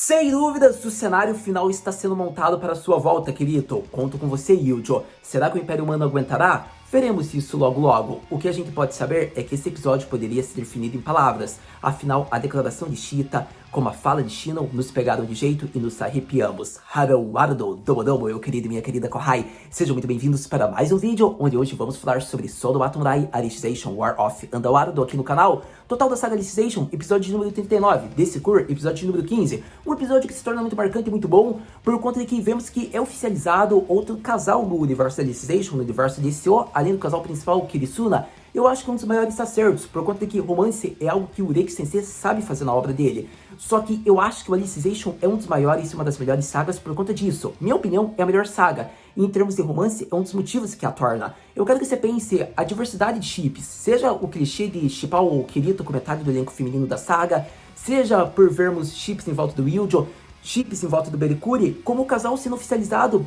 Sem dúvidas, o cenário final está sendo montado para sua volta, querido. Conto com você, Yujo. Será que o Império Humano aguentará? Veremos isso logo logo. O que a gente pode saber é que esse episódio poderia ser definido em palavras. Afinal, a declaração de Cheetah, como a fala de Shinon, nos pegaram de jeito e nos arrepiamos. Haru Warudo, Domo, meu querido e minha querida Kohai. Sejam muito bem-vindos para mais um vídeo, onde hoje vamos falar sobre Solo Atonrai Alicization War of Underwarudo aqui no canal. Total da saga Alicization, episódio número 39. Desse Cur, episódio número 15. Um episódio que se torna muito marcante e muito bom, por conta de que vemos que é oficializado outro casal no universo da Alicization, no universo de SO, além do casal principal, Kirisuna. Eu acho que é um dos maiores acertos, por conta de que romance é algo que o Ureki Sensei sabe fazer na obra dele. Só que eu acho que o Alicization é um dos maiores e uma das melhores sagas por conta disso. Minha opinião, é a melhor saga. E em termos de romance, é um dos motivos que a torna. Eu quero que você pense a diversidade de chips, seja o clichê de shippar o Kirito com metade do elenco feminino da saga, seja por vermos chips em volta do Yujo, chips em volta do Berikuri, como o casal sendo oficializado,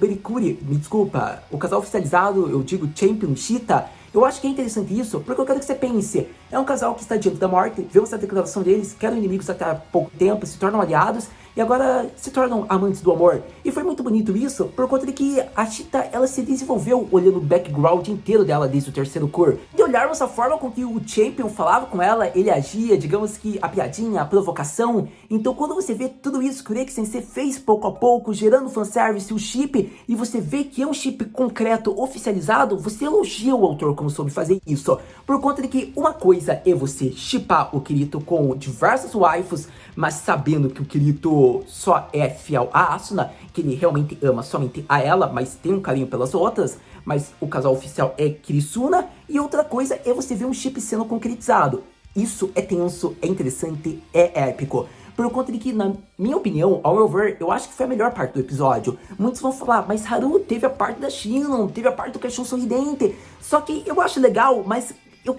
o casal oficializado, eu digo Champion Cheetah. Eu acho que é interessante isso, porque eu quero que você pense, é um casal que está diante da morte, vemos a declaração deles, que eram inimigos até há pouco tempo, se tornam aliados, e agora se tornam amantes do amor. E foi muito bonito isso, por conta de que a Cheetah, ela se desenvolveu olhando o background inteiro dela desde o terceiro Cur. De olharmos a forma com que o Champion falava com ela, ele agia, digamos que a piadinha, a provocação. Então quando você vê tudo isso que o Ureki Sensei fez pouco a pouco, gerando fanservice, o chip, e você vê que é um chip concreto, oficializado, você elogia o autor como soube fazer isso. Por conta de que uma coisa é você shippar o Kirito com diversas waifus, mas sabendo que o Kirito só é fiel a Asuna, que ele realmente ama somente a ela, mas tem um carinho pelas outras, mas o casal oficial é Kirisuna. E outra coisa é você ver um chip sendo concretizado. Isso é tenso, é interessante, é épico. Por conta de que, na minha opinião, ao meu ver, eu acho que foi a melhor parte do episódio. Muitos vão falar, mas Haru, teve a parte da Shinon, teve a parte do cachorro sorridente. Só que eu acho legal, mas eu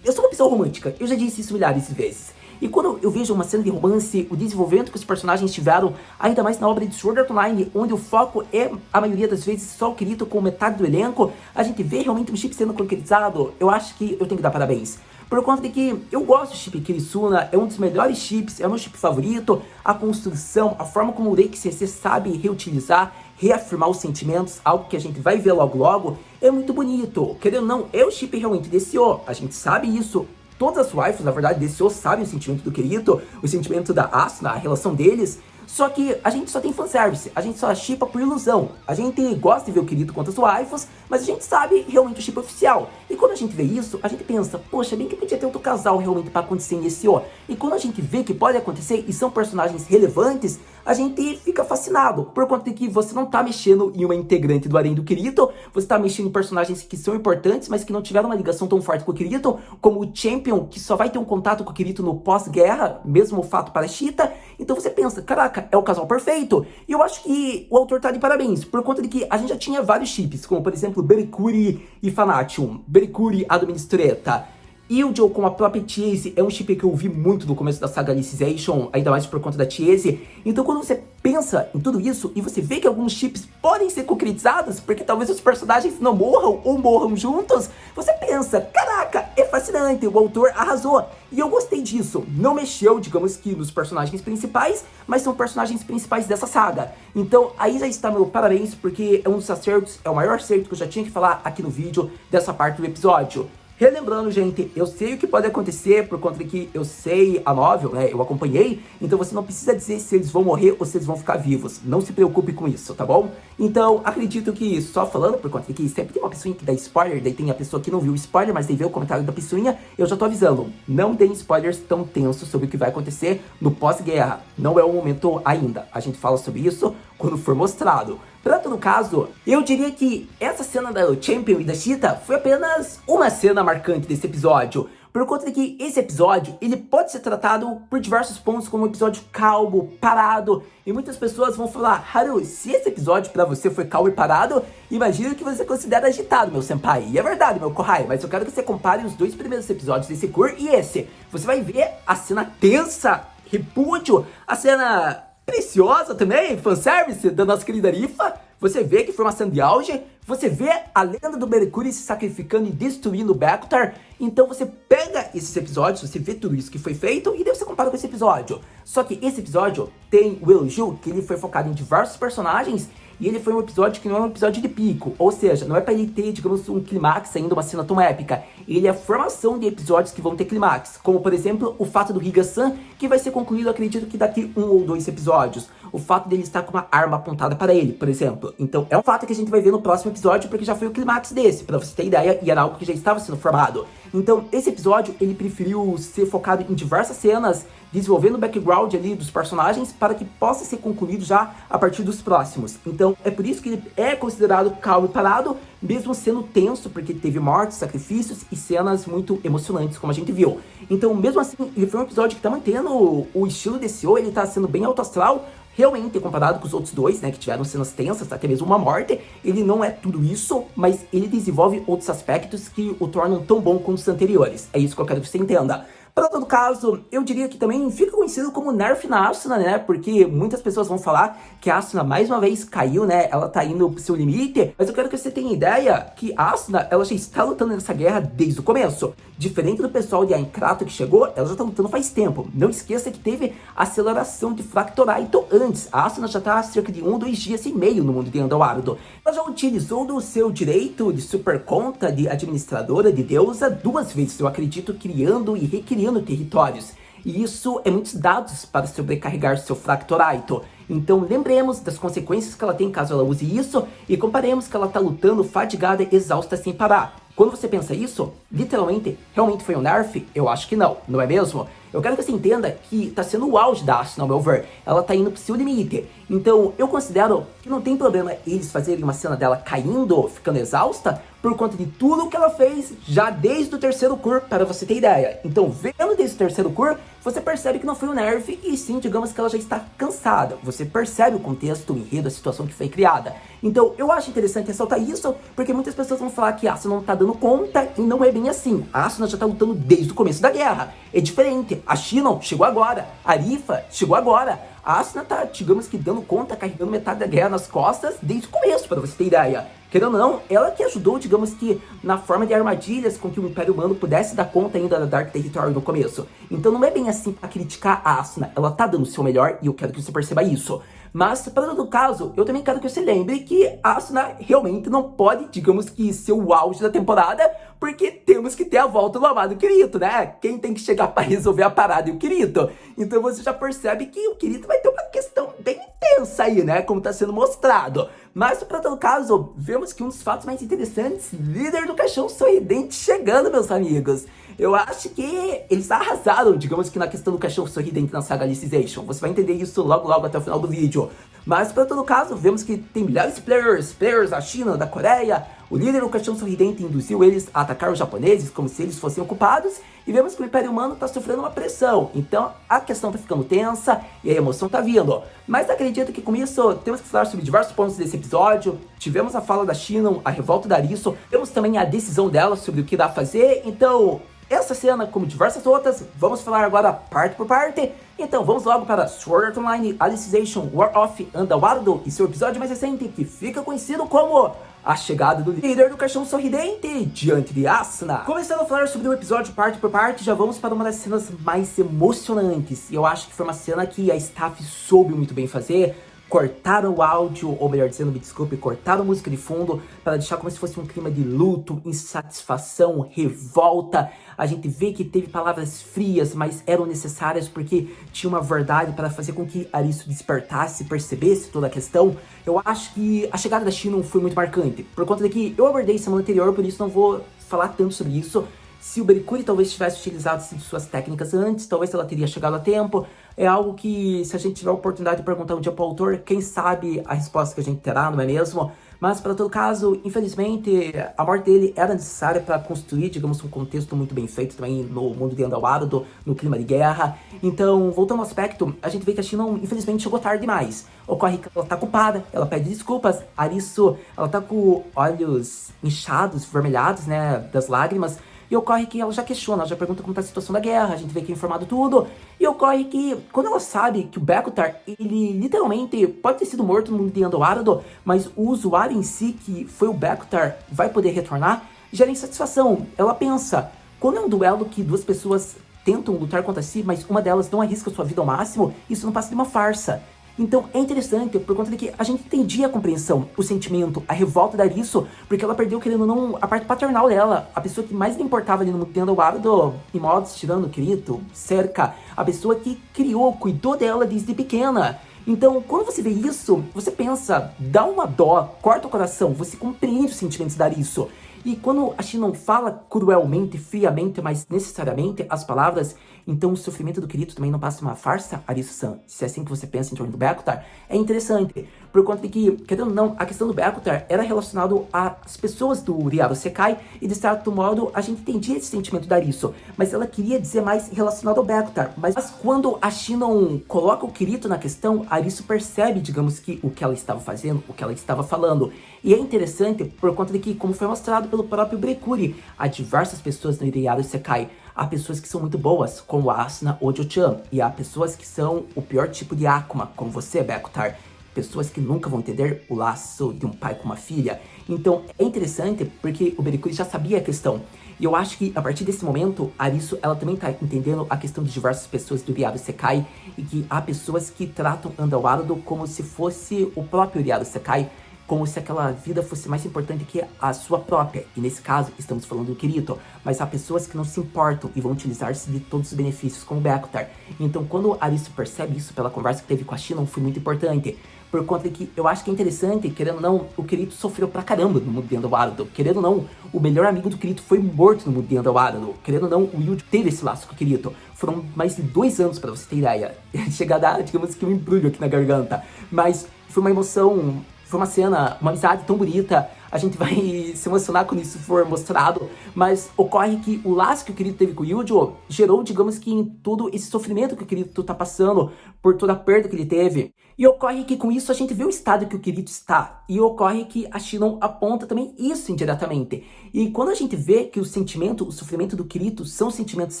sou uma pessoa romântica, eu já disse isso milhares de vezes. E quando eu vejo uma cena de romance, o desenvolvimento que os personagens tiveram, ainda mais na obra de Sword Art Online, onde o foco é, a maioria das vezes, só o Kirito com metade do elenco, a gente vê realmente um chip sendo concretizado, eu acho que eu tenho que dar parabéns. Por conta de que eu gosto do chip Kirisuna, é um dos melhores chips, é o meu chip favorito, a construção, a forma como o Ureki Sensei sabe reutilizar, reafirmar os sentimentos, algo que a gente vai ver logo logo, é muito bonito. Querendo ou não, é o chip realmente desse O, a gente sabe isso. Todas as waifus, na verdade, desse O sabem o sentimento do Kirito, o sentimento da Asuna, a relação deles. Só que a gente só tem fanservice, a gente só shippa por ilusão. A gente gosta de ver o Kirito contra as waifus, mas a gente sabe realmente o chip oficial. E quando a gente vê isso, a gente pensa, poxa, bem que podia ter outro casal realmente para acontecer nesse O. E quando a gente vê que pode acontecer e são personagens relevantes, a gente fica fascinado, por conta de que você não tá mexendo em uma integrante do harém do Kirito, você tá mexendo em personagens que são importantes, mas que não tiveram uma ligação tão forte com o Kirito, como o Champion, que só vai ter um contato com o Kirito no pós-guerra, mesmo fato para Cheetah. Então você pensa, caraca, é o casal perfeito. E eu acho que o autor tá de parabéns, por conta de que a gente já tinha vários chips, como por exemplo Berikuri e Fanatium, Berikuri Administreta. Yujo com a própria Chase é um chip que eu vi muito no começo da saga Alicization, ainda mais por conta da Chase. Então quando você pensa em tudo isso e você vê que alguns chips podem ser concretizados, porque talvez os personagens não morram ou morram juntos, você pensa, caraca, é fascinante, o autor arrasou. E eu gostei disso, não mexeu, digamos que nos personagens principais, mas são personagens principais dessa saga. Então aí já está meu parabéns, porque é um dos acertos, é o maior acerto que eu já tinha que falar aqui no vídeo dessa parte do episódio. Relembrando, gente, eu sei o que pode acontecer por conta de que eu sei a novel, né, eu acompanhei, então você não precisa dizer se eles vão morrer ou se eles vão ficar vivos, não se preocupe com isso, tá bom? Então, acredito que só falando, por conta de que sempre tem uma pessoa que dá spoiler, daí tem a pessoa que não viu o spoiler, mas daí vê o comentário da pessoinha, eu já tô avisando, não deem spoilers tão tensos sobre o que vai acontecer no pós-guerra, não é o momento ainda, a gente fala sobre isso quando for mostrado. Pra todo caso, eu diria que essa cena da Champion e da Cheetah foi apenas uma cena marcante desse episódio, por conta de que esse episódio, ele pode ser tratado por diversos pontos como um episódio calmo, parado, e muitas pessoas vão falar, Haru, se esse episódio pra você foi calmo e parado, imagino que você considera agitado, meu senpai. E é verdade, meu Kohai, mas eu quero que você compare os dois primeiros episódios desse Cur e esse. Você vai ver a cena tensa, repúdio, a cena preciosa também, fanservice da nossa querida Rifa, Você vê que formação de auge, você vê a lenda do Mercúrio se sacrificando e destruindo o Bactar. Então você pega esses episódios, você vê tudo isso que foi feito e daí você compara com esse episódio. Só que esse episódio tem o elogio, que ele foi focado em diversos personagens, e ele foi um episódio que não é um episódio de pico, ou seja, não é pra ele ter, digamos, um clímax ainda, uma cena tão épica. Ele é a formação de episódios que vão ter clímax, como por exemplo, o fato do Higa-san, que vai ser concluído, acredito que daqui 1 ou 2 episódios. O fato dele estar com uma arma apontada para ele, por exemplo. Então é um fato que a gente vai ver no próximo episódio, porque já foi o clímax desse, pra você ter ideia, e era algo que já estava sendo formado. Então esse episódio, ele preferiu ser focado em diversas cenas, desenvolvendo o background ali dos personagens para que possa ser concluído já a partir dos próximos. Então é por isso que ele é considerado calmo e parado, mesmo sendo tenso, porque teve mortes, sacrifícios e cenas muito emocionantes, como a gente viu. Então mesmo assim, ele foi um episódio que tá mantendo o estilo desse O, ele tá sendo bem alto astral, realmente comparado com os outros dois, né, que tiveram cenas tensas, até mesmo uma morte. Ele não é tudo isso, mas ele desenvolve outros aspectos que o tornam tão bom quanto os anteriores. É isso que eu quero que você entenda. Para todo caso, eu diria que também fica conhecido como nerf na Asuna, né? Porque muitas pessoas vão falar que a Asuna mais uma vez caiu, né? Ela tá indo pro seu limite, mas eu quero que você tenha ideia que a Asuna, ela já está lutando nessa guerra desde o começo. Diferente do pessoal de Aincrata que chegou, ela já tá lutando faz tempo. Não esqueça que teve aceleração de Fractoraito antes. A Asuna já tá há cerca de 1 ou 2 dias e meio no mundo de Underworld. Ela já utilizou do seu direito de super conta de administradora de deusa 2 vezes, eu acredito, criando e recriando territórios, e isso é muitos dados para sobrecarregar seu Fractoraito. Então lembremos das consequências que ela tem caso ela use isso, e comparemos que ela está lutando fadigada e exausta sem parar. Quando você pensa isso, literalmente, realmente foi um nerf? Eu acho que não, não é mesmo? Eu quero que você entenda que tá sendo o auge da Asuna, ao meu ver. Ela tá indo pro seu limite. Então, eu considero que não tem problema eles fazerem uma cena dela caindo, ficando exausta, por conta de tudo que ela fez já desde o terceiro cur, para você ter ideia. Então, vendo desde o terceiro cur, você percebe que não foi um nerf, e sim, digamos que ela já está cansada. Você percebe o contexto, o enredo, a situação que foi criada. Então, eu acho interessante ressaltar isso, porque muitas pessoas vão falar que a Asuna não tá dando conta, e não é bem assim. A Asuna já tá lutando desde o começo da guerra. É diferente. A Shinon chegou agora. A Rifa chegou agora. A Asuna tá, digamos que, dando conta, carregando metade da guerra nas costas desde o começo, para você ter ideia. Querendo ou não, ela que ajudou, digamos que, na forma de armadilhas com que o Império Humano pudesse dar conta ainda da Dark Territory no começo. Então não é bem assim pra criticar a Asuna. Ela tá dando o seu melhor e eu quero que você perceba isso. Mas, para todo caso, eu também quero que você lembre que a Asuna realmente não pode, digamos que, ser o auge da temporada, porque temos que ter a volta do amado Kirito, né? Quem tem que chegar para resolver a parada é o Kirito. Então você já percebe que o Kirito vai ter uma questão bem intensa aí, né? Como tá sendo mostrado. Mas, para todo caso, vemos que um dos fatos mais interessantes, líder do Caixão Sorridente chegando, meus amigos. Eu acho que eles arrasaram, digamos que na questão do Caixão Sorridente na saga Alicization. Você vai entender isso logo até o final do vídeo. Mas, para todo caso, vemos que tem milhares de players da China, da Coreia. O líder do Caixão Sorridente induziu eles a atacar os japoneses como se eles fossem ocupados. E vemos que o Império Humano está sofrendo uma pressão. Então, a questão está ficando tensa e a emoção está vindo. Mas acredito que com isso, temos que falar sobre diversos pontos desse episódio. Tivemos a fala da Shinon, a revolta da Arisu. Temos também a decisão dela sobre o que dá a fazer. Então, essa cena, como diversas outras, vamos falar agora parte por parte. Então vamos logo para Sword Art Online Alicization War of Underworld e seu episódio mais recente, que fica conhecido como a chegada do líder do Caixão Sorridente diante de Asuna. Começando a falar sobre o episódio parte por parte, já vamos para uma das cenas mais emocionantes. E eu acho que foi uma cena que a staff soube muito bem fazer. Cortaram o áudio, ou melhor dizendo, me desculpe, cortaram a música de fundo para deixar como se fosse um clima de luto, insatisfação, revolta. A gente vê que teve palavras frias, mas eram necessárias porque tinha uma verdade para fazer com que Arisu despertasse, percebesse toda a questão. Eu acho que a chegada da Shinon foi muito marcante, por conta de que eu abordei semana anterior, por isso não vou falar tanto sobre isso. Se o Mercúrio talvez tivesse utilizado suas técnicas antes, talvez ela teria chegado a tempo. É algo que, se a gente tiver a oportunidade de perguntar um dia para o autor, quem sabe a resposta que a gente terá, não é mesmo? Mas, para todo caso, infelizmente, a morte dele era necessária para construir, digamos, um contexto muito bem feito também no mundo de Underworld, no clima de guerra. Então, voltando ao aspecto, a gente vê que a Shinon, infelizmente, chegou tarde demais. Ocorre que ela tá culpada, ela pede desculpas. Arisu, ela tá com olhos inchados, vermelhados, né, das lágrimas. E ocorre que ela já questiona, ela já pergunta como tá a situação da guerra, a gente vê que é informado tudo. E ocorre que, quando ela sabe que o Bekutar, ele literalmente pode ter sido morto no mundo de Andorado, mas o usuário em si, que foi o Bekutar, vai poder retornar, gera insatisfação. Ela pensa, quando é um duelo que duas pessoas tentam lutar contra si, mas uma delas não arrisca sua vida ao máximo, isso não passa de uma farsa. Então é interessante por conta de que a gente entendia a compreensão, o sentimento, a revolta da Arisu, porque ela perdeu, querendo ou não, a parte paternal dela, a pessoa que mais lhe importava ali no mundo de Andorado, em modos, tirando Kirito, Cerca, a pessoa que criou, cuidou dela desde pequena. Então, quando você vê isso, você pensa, dá uma dó, corta o coração, você compreende os sentimentos da Arisu. E quando a Shinon fala cruelmente, friamente, mas necessariamente as palavras, então o sofrimento do Kirito também não passa uma farsa, Arisu-san? Se é assim que você pensa em torno do Bekutar, é interessante, por conta de que, querendo ou não, a questão do Bekutar era relacionado às pessoas do Uriaro Sekai, e de certo modo a gente entendia esse sentimento da Arisu, mas ela queria dizer mais relacionado ao Bekutar. Mas quando a Shinon coloca o Kirito na questão, a Arisu percebe, digamos que, o que ela estava fazendo, o que ela estava falando. E é interessante por conta de que, como foi mostrado pelo próprio Brekuri, há diversas pessoas no Uriaro Sekai. Há pessoas que são muito boas, como a Asuna Ojo-chan, e há pessoas que são o pior tipo de Akuma, como você, Bekutar. Pessoas que nunca vão entender o laço de um pai com uma filha. Então é interessante porque o Brekuri já sabia a questão. E eu acho que a partir desse momento, a Arisu, ela também tá entendendo a questão de diversas pessoas do Uriaro Sekai, e que há pessoas que tratam Andorado como se fosse o próprio Uriaro Sekai, como se aquela vida fosse mais importante que a sua própria. E nesse caso, estamos falando do Kirito. Mas há pessoas que não se importam e vão utilizar-se de todos os benefícios, como o Bekutar. Então, quando a Arisu percebe isso pela conversa que teve com a Shinon, foi muito importante. Por conta de que eu acho que é interessante, querendo ou não, o Kirito sofreu pra caramba no mundo de Andorado. Querendo ou não, o melhor amigo do Kirito foi morto no mundo de Andorado. Querendo ou não, o Yuji teve esse laço com o Kirito. Foram mais de 2 anos, pra você ter ideia. Chega a dar, digamos que um embrulho aqui na garganta. Mas foi uma emoção... Foi uma cena, uma amizade tão bonita, a gente vai se emocionar quando isso for mostrado, mas ocorre que o laço que o Kirito teve com o Yujo gerou, digamos que, em todo esse sofrimento que o Kirito tá passando, por toda a perda que ele teve. E ocorre que com isso a gente vê o estado que o Kirito está, e ocorre que a Shinon aponta também isso indiretamente. E quando a gente vê que o sentimento, o sofrimento do Kirito são sentimentos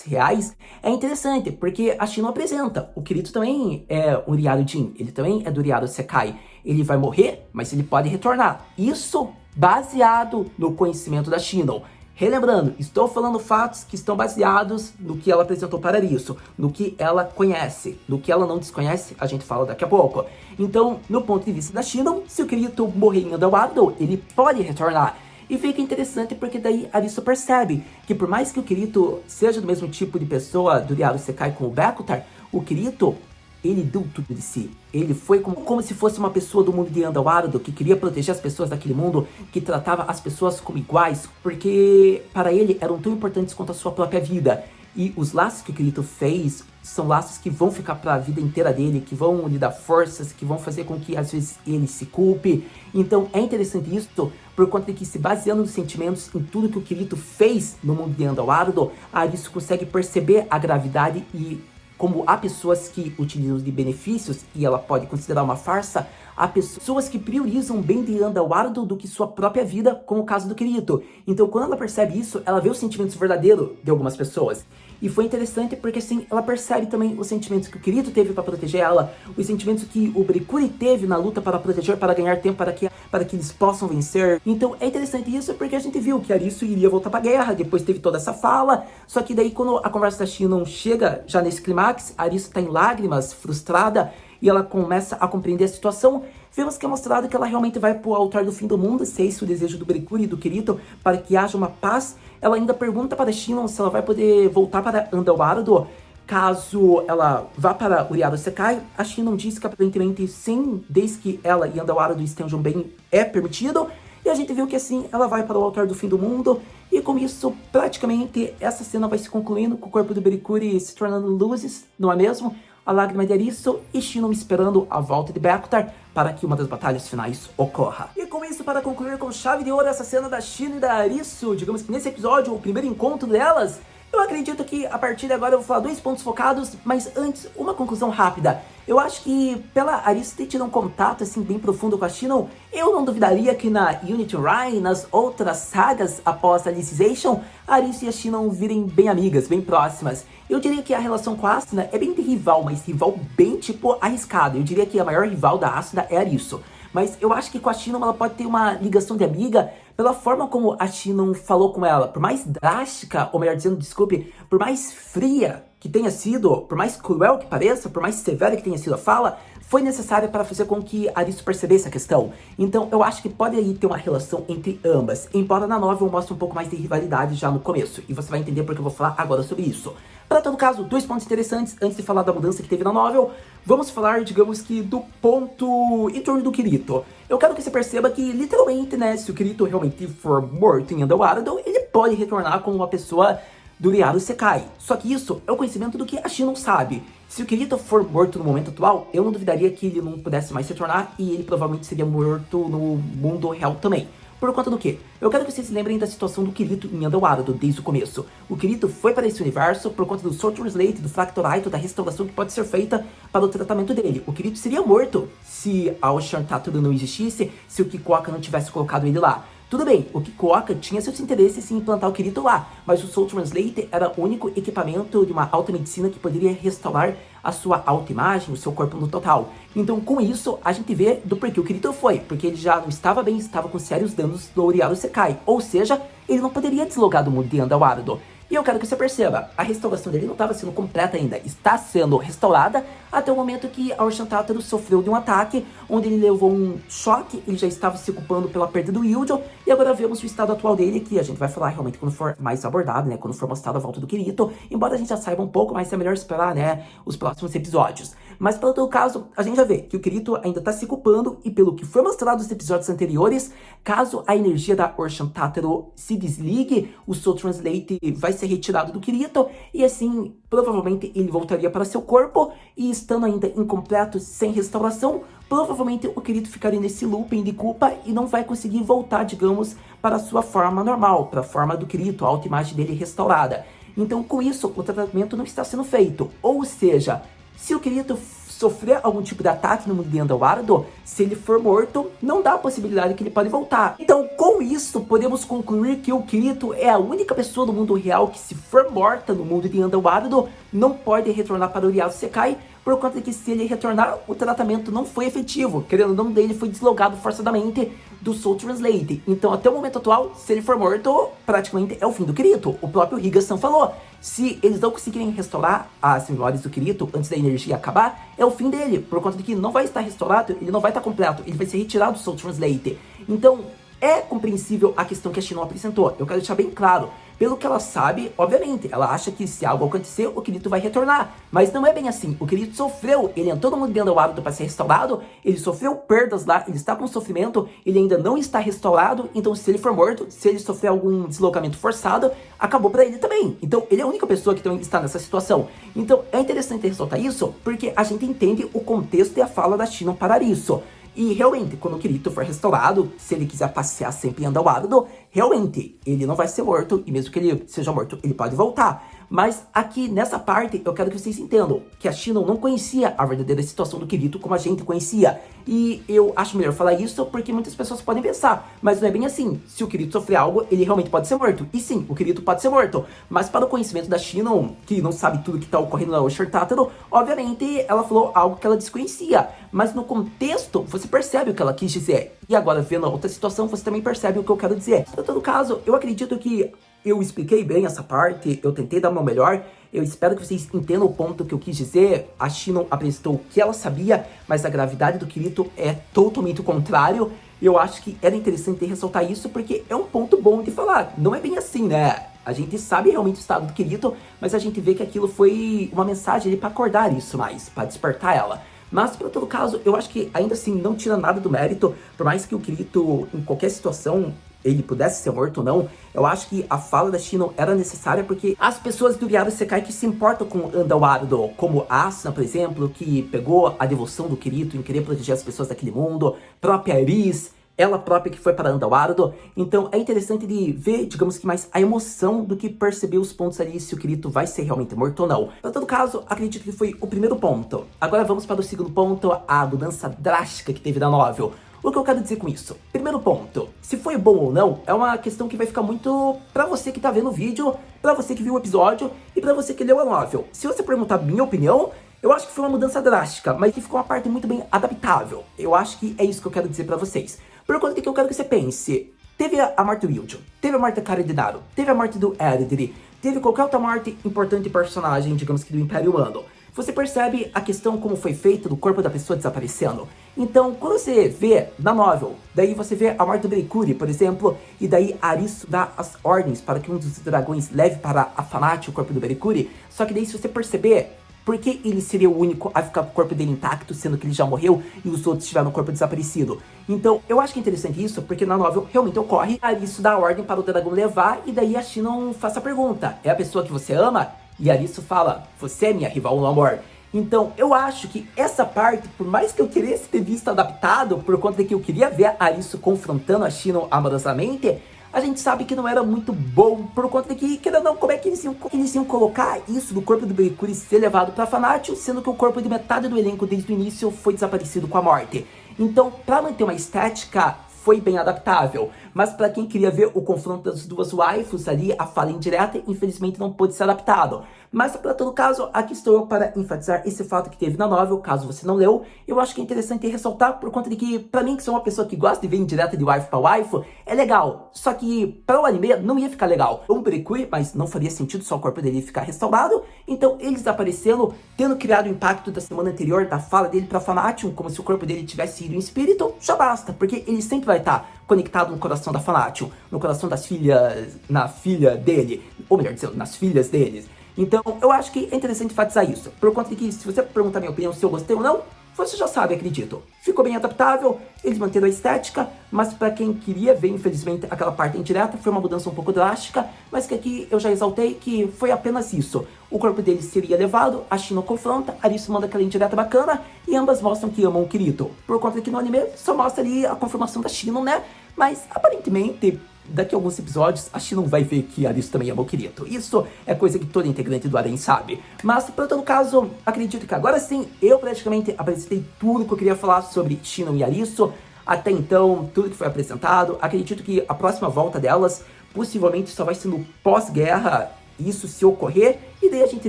reais, é interessante, porque a Shinon apresenta, o Kirito também é um Uriaro-jin, ele também é do Uriaro Sekai. Ele vai morrer, mas ele pode retornar. Isso baseado no conhecimento da Shinon. Relembrando, estou falando fatos que estão baseados no que ela apresentou para isso, no que ela conhece. No que ela não desconhece, a gente fala daqui a pouco. Então, no ponto de vista da Shinon, se o Kirito morrer em Andorado, ele pode retornar. E fica interessante porque daí a Arisu percebe que por mais que o Kirito seja do mesmo tipo de pessoa do Uriaro Sekai com o Bekutar, o Kirito... ele deu tudo de si. Ele foi como se fosse uma pessoa do mundo de Andorado, que queria proteger as pessoas daquele mundo, que tratava as pessoas como iguais, porque para ele eram tão importantes quanto a sua própria vida. E os laços que o Kirito fez são laços que vão ficar para a vida inteira dele, que vão lhe dar forças, que vão fazer com que às vezes ele se culpe. Então é interessante isso, por conta de que, se baseando nos sentimentos, em tudo que o Kirito fez no mundo de Andorado, a Arisu consegue perceber a gravidade e como há pessoas que utilizam de benefícios, e ela pode considerar uma farsa, há pessoas que priorizam o bem de Andorado do que sua própria vida, como o caso do Kirito. Então, quando ela percebe isso, ela vê os sentimentos verdadeiros de algumas pessoas. E foi interessante porque, assim, ela percebe também os sentimentos que o Kirito teve para proteger ela, os sentimentos que o Brekuri teve na luta para proteger, para ganhar tempo, para que eles possam vencer. Então, é interessante isso porque a gente viu que a Arisu iria voltar para a guerra, depois teve toda essa fala, só que daí, quando a conversa da Shinon chega já nesse clímax, a Arisu tá em lágrimas, frustrada, e ela começa a compreender a situação. Vemos que é mostrado que ela realmente vai pro altar do fim do mundo, se é esse o desejo do Brekuri e do Kirito, para que haja uma paz. Ela ainda pergunta para Shinon se ela vai poder voltar para Andorado, caso ela vá para Uriaro Sekai. A Shinon diz que aparentemente sim, desde que ela e Andorado estejam bem, é permitido. E a gente viu que assim, ela vai para o altar do fim do mundo, e com isso, praticamente, essa cena vai se concluindo, com o corpo do Brekuri se tornando luzes, não é mesmo? A lágrima de Arisu e Shinon esperando a volta de Bekutar para que uma das batalhas finais ocorra. E com isso, para concluir com chave de ouro essa cena da Shinon e da Arisu, digamos que nesse episódio, o primeiro encontro delas, Eu acredito que a partir de agora eu vou falar 2 pontos focados, mas antes, uma conclusão rápida. Eu acho que pela Arisa ter tido um contato assim bem profundo com a Shinon, eu não duvidaria que na Unity Rai, nas outras sagas após a Alicization, a Arisa e a Shinon virem bem amigas, bem próximas. Eu diria que a relação com a Asuna é bem de rival, mas rival bem tipo arriscado. Eu diria que a maior rival da Asuna é a Arisu. Mas eu acho que com a Shinon ela pode ter uma ligação de amiga pela forma como a Shinon falou com ela. Por mais drástica, ou melhor dizendo, desculpe, por mais fria que tenha sido, por mais cruel que pareça, por mais severa que tenha sido a fala, foi necessária para fazer com que a Arisu percebesse a questão. Então eu acho que pode aí ter uma relação entre ambas, embora na novel mostre um pouco mais de rivalidade já no começo, e você vai entender porque eu vou falar agora sobre isso. Para todo caso, 2 pontos interessantes antes de falar da mudança que teve na novel. Vamos falar, digamos que, do ponto em torno do Kirito. Eu quero que você perceba que, literalmente, né, se o Kirito realmente for morto em Underworld, ele pode retornar como uma pessoa do Liaro Sekai. Só que isso é o conhecimento do que a Shinon sabe. Se o Kirito for morto no momento atual, eu não duvidaria que ele não pudesse mais retornar e ele provavelmente seria morto no mundo real também. Por conta do quê? Eu quero que vocês se lembrem da situação do Kirito em Underworld desde o começo. O Kirito foi para esse universo por conta do Soul Translate, do Fractoraito, da restauração que pode ser feita para o tratamento dele. O Kirito seria morto se a Ocean Tattoo não existisse, se o Kikuoka não tivesse colocado ele lá. Tudo bem, o Kikuoka tinha seus interesses em implantar o Kirito lá, mas o Soul Translate era o único equipamento de uma alta medicina que poderia restaurar a sua autoimagem, o seu corpo no total. Então, com isso, a gente vê do porquê o Kirito foi, porque ele já não estava bem, estava com sérios danos do Uriaru Sekai, ou seja, ele não poderia deslogar do mundo de Underworld. E eu quero que você perceba, a restauração dele não estava sendo completa ainda, está sendo restaurada até o momento que a Ocean Tattoo sofreu de um ataque, onde ele levou um choque, ele já estava se culpando pela perda do Yujo, e agora vemos o estado atual dele, que a gente vai falar realmente quando for mais abordado, né, quando for mostrado a volta do Kirito, embora a gente já saiba um pouco, mas é melhor esperar, né, os próximos episódios. Mas pelo todo caso, a gente já vê que o Kirito ainda está se culpando, e pelo que foi mostrado nos episódios anteriores, caso a energia da Ocean Tattoo se desligue, o Soul Translate vai ser retirado do Kirito, e assim, provavelmente ele voltaria para seu corpo, e estando ainda incompleto, sem restauração, provavelmente o Kirito ficaria nesse looping de culpa e não vai conseguir voltar, digamos, para a sua forma normal, para a forma do Kirito, a autoimagem dele restaurada. Então, com isso, o tratamento não está sendo feito, ou seja, se o Kirito sofrer algum tipo de ataque no mundo de Underworld, se ele for morto, não dá a possibilidade que ele pode voltar. Então, com isso, podemos concluir que o Kirito é a única pessoa do mundo real que, se for morta no mundo de Underworld, não pode retornar para o Uriaru Sekai, por conta de que se ele retornar, o tratamento não foi efetivo. Querendo ou não, dele foi deslogado forçadamente do Soul Translate. Então, até o momento atual, se ele for morto, praticamente é o fim do Kirito. O próprio Higa-san falou, se eles não conseguirem restaurar as memórias do Kirito antes da energia acabar, é o fim dele, por conta de que não vai estar restaurado, ele não vai estar completo, ele vai ser retirado do Soul Translate. Então, é compreensível a questão que a Shinon apresentou. Eu quero deixar bem claro, pelo que ela sabe, obviamente, ela acha que se algo acontecer, o Kirito vai retornar. Mas não é bem assim. O Kirito sofreu, ele entrou no mundo de Underworld para ser restaurado, ele sofreu perdas lá, ele está com sofrimento, ele ainda não está restaurado, então se ele for morto, se ele sofrer algum deslocamento forçado, acabou para ele também. Então ele é a única pessoa que também está nessa situação. Então é interessante ressaltar isso, porque a gente entende o contexto e a fala da Shinon para isso. E realmente, quando o Kirito for restaurado, se ele quiser passear sempre em Underworld, realmente, ele não vai ser morto, e mesmo que ele seja morto, ele pode voltar. Mas aqui, nessa parte, eu quero que vocês entendam que a Shinon não conhecia a verdadeira situação do Kirito como a gente conhecia. E eu acho melhor falar isso porque muitas pessoas podem pensar, mas não é bem assim. Se o Kirito sofrer algo, ele realmente pode ser morto. E sim, o Kirito pode ser morto. Mas para o conhecimento da Shinon, que não sabe tudo que está ocorrendo na Ocean Tattoo, obviamente ela falou algo que ela desconhecia. Mas no contexto, você percebe o que ela quis dizer. E agora, vendo a outra situação, você também percebe o que eu quero dizer. Em todo caso, eu acredito que eu expliquei bem essa parte, eu tentei dar o meu melhor, eu espero que vocês entendam o ponto que eu quis dizer. A Shinon apresentou o que ela sabia, mas a gravidade do Kirito é totalmente o contrário. E eu acho que era interessante ressaltar isso, porque é um ponto bom de falar. Não é bem assim, né? A gente sabe realmente o estado do Kirito, mas a gente vê que aquilo foi uma mensagem para acordar isso mais, para despertar ela. Mas, por todo caso, eu acho que ainda assim não tira nada do mérito, por mais que o Kirito, em qualquer situação, ele pudesse ser morto ou não, eu acho que a fala da Shinon era necessária porque as pessoas do Uriaru Sekai que se importam com Underworld, como a Asuna, por exemplo, que pegou a devoção do Kirito em querer proteger as pessoas daquele mundo, própria Aris, ela própria que foi para Underworld. Então é interessante de ver, digamos que mais a emoção do que perceber os pontos ali se o Kirito vai ser realmente morto ou não. Para todo caso, acredito que foi o primeiro ponto. Agora vamos para o segundo ponto, a mudança drástica que teve na novel. O que eu quero dizer com isso? Primeiro ponto, se foi bom ou não, é uma questão que vai ficar muito pra você que tá vendo o vídeo, pra você que viu o episódio e pra você que leu a novel. Se você perguntar minha opinião, eu acho que foi uma mudança drástica, mas que ficou uma parte muito bem adaptável. Eu acho que é isso que eu quero dizer pra vocês. Por conta que eu quero que você pense, teve a morte do Ryujo, teve a morte da Karidinaru, teve a morte do Erdry, teve qualquer outra morte importante personagem, digamos que do Império Humano. Você percebe a questão como foi feita do corpo da pessoa desaparecendo. Então, quando você vê na novel, daí você vê a morte do Beikuri, por exemplo, e daí Arisu dá as ordens para que um dos dragões leve para a Fanatic o corpo do Beikuri, só que daí se você perceber, por que ele seria o único a ficar com o corpo dele intacto, sendo que ele já morreu e os outros tiveram o corpo desaparecido? Então, eu acho que é interessante isso, porque na novel realmente ocorre, Arisu dá a ordem para o dragão levar, e daí a Shinon faz a pergunta, é a pessoa que você ama? E Arisu fala, você é minha rival no amor. Então, eu acho que essa parte, por mais que eu quisesse ter visto adaptado, por conta de que eu queria ver a Arisu confrontando a Shinon amorosamente, a gente sabe que não era muito bom, por conta de que, querendo ou não, como é que eles iam colocar isso do corpo do Beikuri ser levado pra Fanatic, sendo que o corpo de metade do elenco desde o início foi desaparecido com a morte. Então, pra manter uma estética, foi bem adaptável, mas para quem queria ver o confronto das duas waifus ali, a fala indireta, infelizmente não pôde ser adaptado. Mas para todo caso, aqui estou eu para enfatizar esse fato que teve na novel, caso você não leu. Eu acho que é interessante ressaltar por conta de que, para mim que sou uma pessoa que gosta de ver indireta de waifu para waifu, é legal. Só que para o anime não ia ficar legal. Um Beikuri, mas não faria sentido só o corpo dele ficar restaurado. Então eles aparecendo, tendo criado o impacto da semana anterior da fala dele para Fanatium, como se o corpo dele tivesse ido em espírito, já basta, porque ele sempre vai estar conectado no coração da Fanatium, no coração das filhas, na filha dele, ou melhor dizendo, nas filhas deles. Então, eu acho que é interessante enfatizar isso, por conta de que, se você perguntar minha opinião se eu gostei ou não, você já sabe, acredito. Ficou bem adaptável, eles manteram a estética, mas para quem queria ver, infelizmente, aquela parte indireta, foi uma mudança um pouco drástica, mas que aqui eu já exaltei que foi apenas isso. O corpo dele seria levado, a Shinon confronta, Arisu manda aquela indireta bacana, e ambas mostram que amam o Kirito. Por conta de que no anime só mostra ali a confirmação da Shinon, né? Mas, aparentemente, daqui a alguns episódios, a Shinon vai ver que Arisu também ama o Kirito. Isso é coisa que todo integrante do Arém sabe. Mas, por todo caso, acredito que agora sim, eu praticamente apresentei tudo que eu queria falar sobre Shinon e Arisu. Até então, tudo que foi apresentado. Acredito que a próxima volta delas, possivelmente só vai ser no pós-guerra, isso se ocorrer, e daí a gente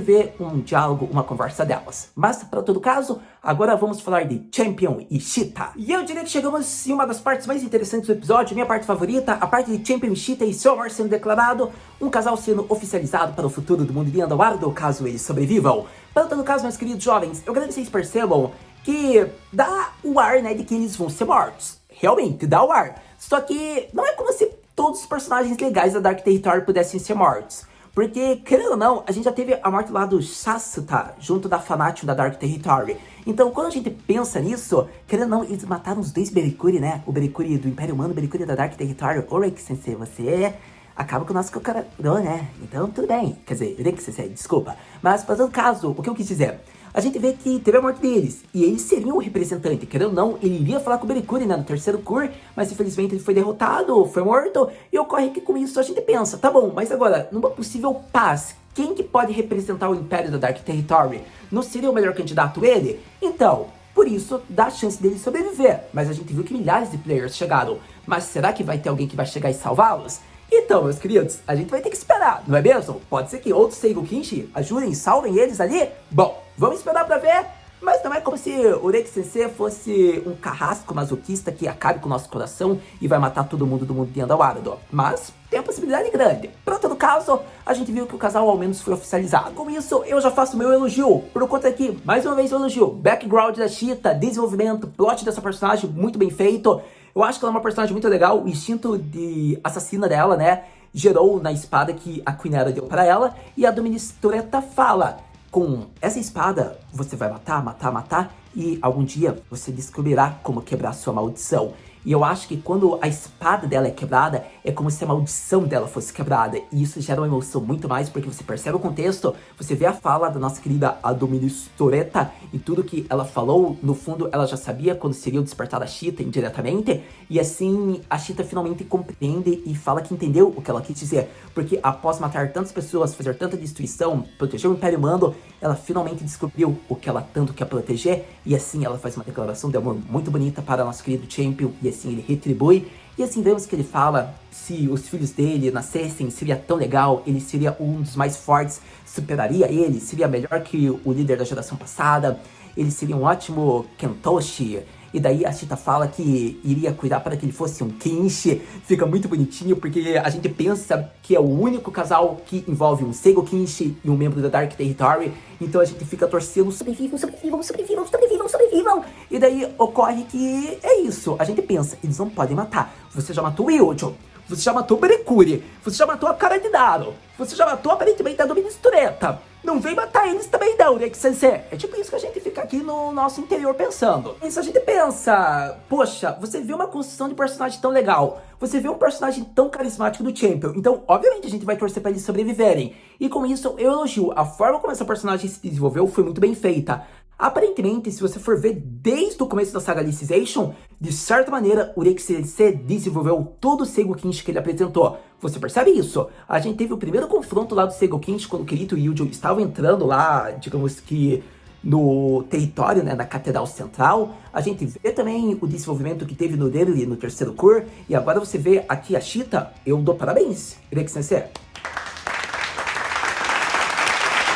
vê um diálogo, uma conversa delas. Mas, para todo caso, agora vamos falar de Champion e Shita. E eu diria que chegamos em uma das partes mais interessantes do episódio, minha parte favorita, a parte de Champion e Shita e seu amor sendo declarado, um casal sendo oficializado para o futuro do mundo de Underworld, caso eles sobrevivam. Para todo caso, meus queridos jovens, eu quero que vocês percebam que dá o ar, né, de que eles vão ser mortos. Realmente, dá o ar. Só que não é como se todos os personagens legais da Dark Territory pudessem ser mortos. Porque, querendo ou não, a gente já teve a morte lá do Shasuta, junto da Fanatium da Dark Territory. Então, quando a gente pensa nisso, querendo ou não, eles mataram os dois Beikuri, né? O Beikuri do Império Humano, o Beikuri da Dark Territory. Ô, Reiki-sensei, você acaba com o nosso Kokororo, né? Então, tudo bem. Quer dizer, Reiki-sensei, desculpa. Mas, para todo caso, o que eu quis dizer? A gente vê que teve a morte deles, e eles seriam o representante, querendo ou não, ele iria falar com o Beikuri, né, no terceiro Cur, mas infelizmente ele foi derrotado, foi morto, e ocorre que com isso a gente pensa, tá bom, mas agora, numa possível paz, quem que pode representar o Império da Dark Territory? Não seria o melhor candidato ele? Então, por isso, dá a chance dele sobreviver, mas a gente viu que milhares de players chegaram, mas será que vai ter alguém que vai chegar e salvá-los? Então, meus queridos, a gente vai ter que esperar, não é mesmo? Pode ser que outros Seigo Kinshi ajudem e salvem eles ali? Bom, vamos esperar pra ver, mas não é como se o Reiki-sensei fosse um carrasco masoquista que acabe com o nosso coração e vai matar todo mundo do mundo de Underworld. Mas tem a possibilidade grande. Para todo caso, a gente viu que o casal ao menos foi oficializado. Com isso, eu já faço meu elogio. Por conta aqui, mais uma vez eu elogio. Background da Shita, desenvolvimento, plot dessa personagem muito bem feito. Eu acho que ela é uma personagem muito legal, o instinto de assassina dela, né, gerou na espada que a Queen Era deu pra ela, e a Doministoreta fala, com essa espada você vai matar, matar, matar, e algum dia você descobrirá como quebrar sua maldição. E eu acho que quando a espada dela é quebrada, é como se a maldição dela fosse quebrada. E isso gera uma emoção muito mais, porque você percebe o contexto, você vê a fala da nossa querida Administreta e tudo que ela falou. No fundo, ela já sabia quando seria o despertar da Cheetah indiretamente. E assim, a Cheetah finalmente compreende e fala que entendeu o que ela quis dizer. Porque após matar tantas pessoas, fazer tanta destruição, proteger o Império Humano, ela finalmente descobriu o que ela tanto quer proteger. E assim, ela faz uma declaração de amor muito bonita para nosso querido Champion. E assim, ele retribui. E assim, vemos que ele fala, se os filhos dele nascessem, seria tão legal, ele seria um dos mais fortes, superaria ele, seria melhor que o líder da geração passada, ele seria um ótimo Kentoshi. E daí a Cheetah fala que iria cuidar para que ele fosse um Kenshi. Fica muito bonitinho, porque a gente pensa que é o único casal que envolve um Seigo Kenshi e um membro da Dark Territory. Então a gente fica torcendo, sobrevivam, sobrevivam, sobrevivam, sobrevivam, sobrevivam. E daí ocorre que é isso. A gente pensa, eles não podem matar. Você já matou o Yojo, você já matou o Berekuri, você já matou a cara de Daro, você já matou aparentemente a Doministureta. Não vem matar eles também não, né, Sensei? É tipo isso que a gente fica aqui no nosso interior pensando. Isso a gente pensa, poxa, você vê uma construção de personagem tão legal, você vê um personagem tão carismático do Champion, então obviamente a gente vai torcer pra eles sobreviverem. E com isso eu elogio, a forma como essa personagem se desenvolveu foi muito bem feita. Aparentemente, se você for ver desde o começo da saga Alicization, de certa maneira, o Urexensei desenvolveu todo o Seigo Kenshi que ele apresentou. Você percebe isso? A gente teve o primeiro confronto lá do Seigo Kenshi, quando o Kirito e o Yujo estavam entrando lá, digamos que no território, né, da Catedral Central. A gente vê também o desenvolvimento que teve no dele no terceiro Cor, e agora você vê aqui a Cheetah. Eu dou parabéns, Urexensei.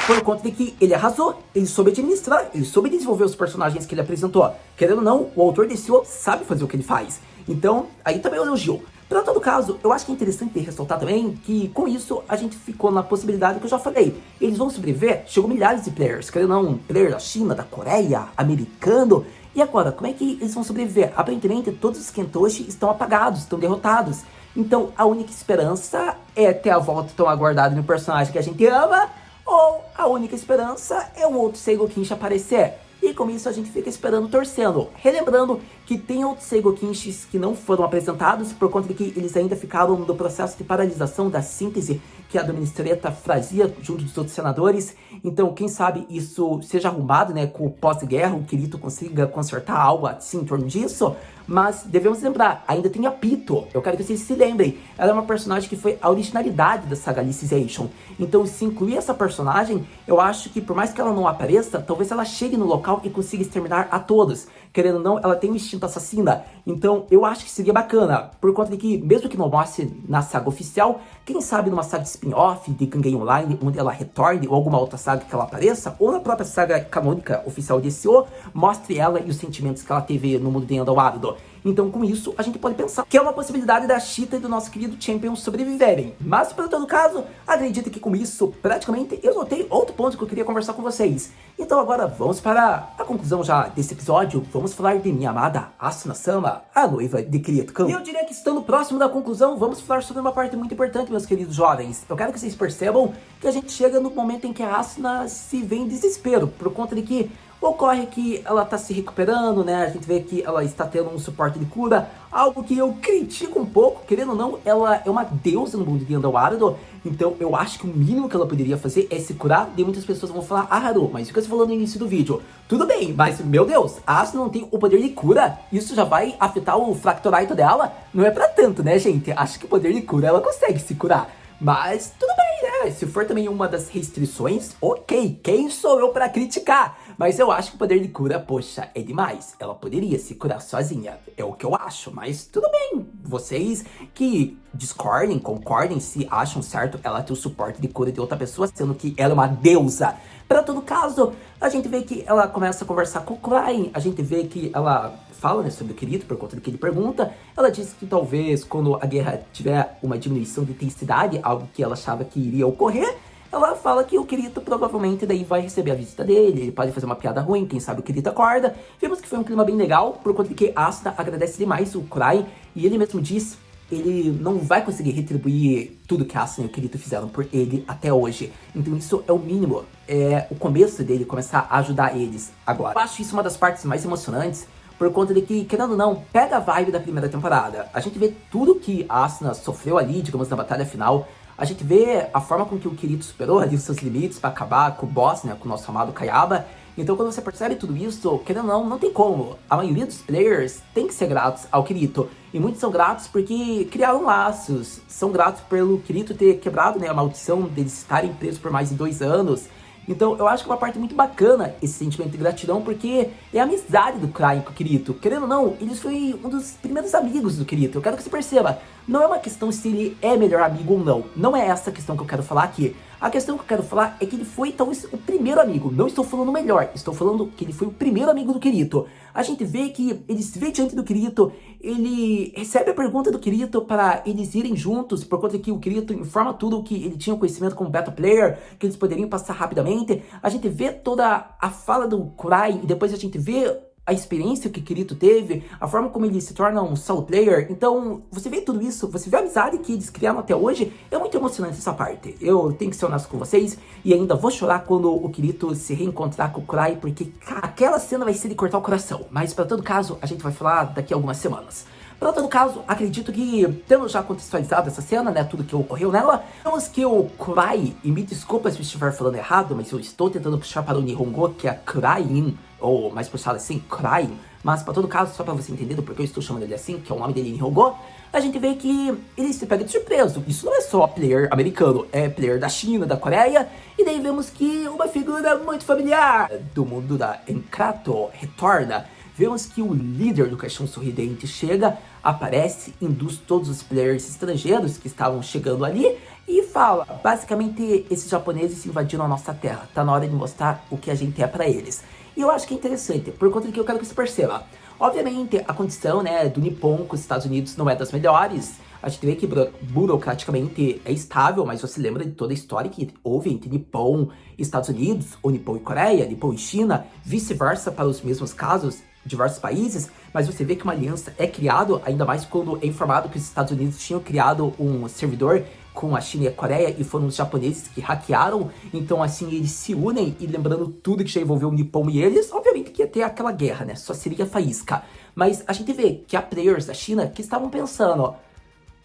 Por conta de que ele arrasou, ele soube administrar, ele soube desenvolver os personagens que ele apresentou. Querendo ou não, o autor desse jogo sabe fazer o que ele faz. Então, aí também eu elogio. Para todo caso, eu acho que é interessante ressaltar também que, com isso, a gente ficou na possibilidade que eu já falei. Eles vão sobreviver, chegou milhares de players, querendo ou não, player da China, da Coreia, americano. E agora, como é que eles vão sobreviver? Aparentemente, todos os Kentoshi estão apagados, estão derrotados. Então, a única esperança é ter a volta tão aguardada no personagem que a gente ama, ou a única esperança é um outro Seigo Kenshi aparecer. E com isso a gente fica esperando, torcendo. Relembrando que tem outros Seigo Kenshis que não foram apresentados por conta de que eles ainda ficaram no processo de paralisação da síntese que a Administreta fazia junto dos outros senadores. Então, quem sabe isso seja arrumado, né, com o pós-guerra, o Kirito consiga consertar algo assim em torno disso. Mas devemos lembrar, ainda tem a Pito. Eu quero que vocês se lembrem. Ela é uma personagem que foi a originalidade da saga Alicization. Então, se incluir essa personagem, eu acho que por mais que ela não apareça, talvez ela chegue no local e consiga exterminar a todos. Querendo ou não, ela tem um instinto assassina. Então, eu acho que seria bacana. Por conta de que, mesmo que não mostre na saga oficial, quem sabe numa saga de spin-off de Gun Online, onde ela retorne, ou alguma outra saga que ela apareça, ou na própria saga canônica oficial de SO, mostre ela e os sentimentos que ela teve no mundo de Endoárido. Então, com isso, a gente pode pensar que é uma possibilidade da Cheetah e do nosso querido Champion sobreviverem. Mas, para todo caso, acredito que com isso, praticamente, eu notei outro ponto que eu queria conversar com vocês. Então, agora, vamos para a conclusão já desse episódio. Vamos falar de minha amada Asuna-sama, a noiva de Kirito-kun. E eu diria que, estando próximo da conclusão, vamos falar sobre uma parte muito importante, meus queridos jovens. Eu quero que vocês percebam que a gente chega no momento em que a Asuna se vê em desespero, por conta de que ocorre que ela tá se recuperando, né? A gente vê que ela está tendo um suporte de cura, algo que eu critico um pouco, querendo ou não, ela é uma deusa no mundo de Endoárido, então eu acho que o mínimo que ela poderia fazer é se curar. E muitas pessoas vão falar, ah, Haru, mas o que você falou no início do vídeo? Tudo bem, mas, meu Deus, a Asuna não tem o poder de cura, isso já vai afetar o Fractorite dela? Não é pra tanto, né, gente? Acho que o poder de cura ela consegue se curar. Mas tudo bem, né? Se for também uma das restrições, ok, quem sou eu pra criticar? Mas eu acho que o poder de cura, poxa, é demais. Ela poderia se curar sozinha, é o que eu acho, mas tudo bem. Vocês que discordem, concordem, se acham certo ela ter o suporte de cura de outra pessoa, sendo que ela é uma deusa. Para todo caso, a gente vê que ela começa a conversar com o Klein, a gente vê que ela fala, né, sobre o Kirito, por conta do que ele pergunta. Ela diz que talvez quando a guerra tiver uma diminuição de intensidade, algo que ela achava que iria ocorrer, ela fala que o Kirito provavelmente daí vai receber a visita dele, ele pode fazer uma piada ruim, quem sabe o Kirito acorda. Vimos que foi um clima bem legal, por conta de que Asuna agradece demais o Kurai, e ele mesmo diz, ele não vai conseguir retribuir tudo que Asuna e o Kirito fizeram por ele até hoje. Então isso é o mínimo, é o começo dele começar a ajudar eles agora. Eu acho isso uma das partes mais emocionantes, por conta de que, querendo ou não, pega a vibe da primeira temporada. A gente vê tudo que a Asuna sofreu ali, digamos, na batalha final. A gente vê a forma com que o Kirito superou ali os seus limites pra acabar com o boss, né, com o nosso amado Kayaba. Então quando você percebe tudo isso, querendo ou não tem como. A maioria dos players tem que ser gratos ao Kirito. E muitos são gratos porque criaram laços. São gratos pelo Kirito ter quebrado, né, a maldição deles estarem presos por mais de 2 anos. Então eu acho que é uma parte muito bacana esse sentimento de gratidão, porque é a amizade do Cry com o Kirito. Querendo ou não, ele foi um dos primeiros amigos do Kirito. Eu quero que você perceba, não é uma questão se ele é melhor amigo ou não. Não é essa a questão que eu quero falar aqui. A questão que eu quero falar é que ele foi talvez o primeiro amigo. Não estou falando o melhor, estou falando que ele foi o primeiro amigo do Kirito. A gente vê que ele se vê diante do Kirito, ele recebe a pergunta do Kirito para eles irem juntos, por conta que o Kirito informa tudo que ele tinha conhecimento como beta player, que eles poderiam passar rapidamente. A gente vê toda a fala do Kurai e depois a gente vê a experiência que o Kirito teve, a forma como ele se torna um solo player. Então, você vê tudo isso, você vê a amizade que eles criaram até hoje. É muito emocionante essa parte. Eu tenho que ser honesto com vocês e ainda vou chorar quando o Kirito se reencontrar com o Kurai, porque aquela cena vai ser de cortar o coração. Mas para todo caso, a gente vai falar daqui a algumas semanas. Para todo caso, acredito que, tendo já contextualizado essa cena, né, tudo que ocorreu nela, vemos que o Kurai, e me desculpa se eu estiver falando errado, mas eu estou tentando puxar para o Nihongo, que é Kurain, ou mais puxado assim, Kurain, mas para todo caso, só para você entender do porquê eu estou chamando ele assim, que é o nome dele em Nihongo, a gente vê que ele se pega de surpresa. Isso não é só player americano, é player da China, da Coreia, e daí vemos que uma figura muito familiar do mundo da Enkrato retorna. Vemos que o líder do Caixão Sorridente chega, aparece, induz todos os players estrangeiros que estavam chegando ali e fala, basicamente, esses japoneses invadiram a nossa terra, tá na hora de mostrar o que a gente é pra eles. E eu acho que é interessante, por conta de que eu quero que você perceba. Obviamente, a condição, né, do Nippon com os Estados Unidos não é das melhores. A gente vê que burocraticamente é estável, mas você lembra de toda a história que houve entre Nippon e Estados Unidos, ou Nippon e Coreia, Nippon e China, vice-versa para os mesmos casos, diversos países, mas você vê que uma aliança é criada, ainda mais quando é informado que os Estados Unidos tinham criado um servidor com a China e a Coreia e foram os japoneses que hackearam, então assim eles se unem e lembrando tudo que já envolveu o Nippon e eles, obviamente que ia ter aquela guerra, né, só seria faísca, mas a gente vê que há players da China que estavam pensando,